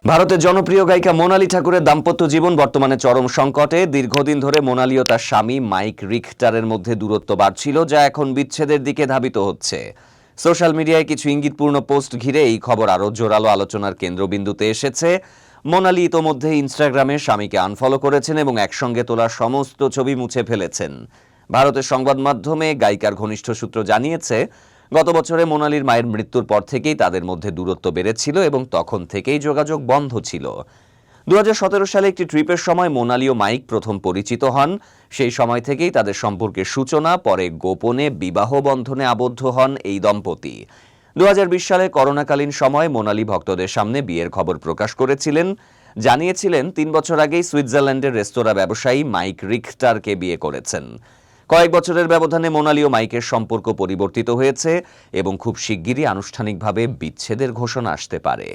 ভারতের জনপ্রিয় গায়িকা মোনালি ঠাকুরের দাম্পত্য জীবন বর্তমানে চরম সংকটে। দীর্ঘদিন ধরে মোনালি ও তার স্বামী মাইক রিখটারের মধ্যে দূরত্ব বাড়ছিল, যা এখন বিচ্ছেদের দিকে ধাবিত হচ্ছে। সোশ্যাল মিডিয়ায় কিছু ইঙ্গিতপূর্ণ পোস্ট ঘিরে এই খবর আরও জোরালো আলোচনার কেন্দ্রবিন্দুতে এসেছে। মোনালি ইতোমধ্যে ইনস্টাগ্রামে স্বামীকে আনফলো করেছেন এবং একসঙ্গে তোলা সমস্ত ছবি মুছে ফেলেছেন। ভারতের সংবাদ মাধ্যমে গায়িকার ঘনিষ্ঠ সূত্র জানিয়েছে, গত বছরে মোনালির মায়ের মৃত্যুর পর থেকেই তাদের মধ্যে দূরত্ব বেড়েছিল এবং তখন থেকেই যোগাযোগ বন্ধ ছিল। 2017 সালে একটি ট্রিপের সময় মোনালি ও মাইক প্রথম পরিচিত হন। সেই সময় থেকেই তাদের সম্পর্কের সূচনা, পরে গোপনে বিবাহ বন্ধনে আবদ্ধ হন এই দম্পতি। 2020 সালে করোনাকালীন সময় মোনালি ভক্তদের সামনে বিয়ের খবর প্রকাশ করেছিলেন, জানিয়েছিলেন 3 বছর আগেই সুইজারল্যান্ডের রেস্তোরাঁ ব্যবসায়ী মাইক রিখটারকে বিয়ে করেছেন। কয়েক বছরের ব্যবধানে মোনালি ও মাইকের সম্পর্ক পরিবর্তিত হয়েছে এবং খুব শিগগিরই আনুষ্ঠানিকভাবে বিচ্ছেদের ঘোষণা আসতে পারে।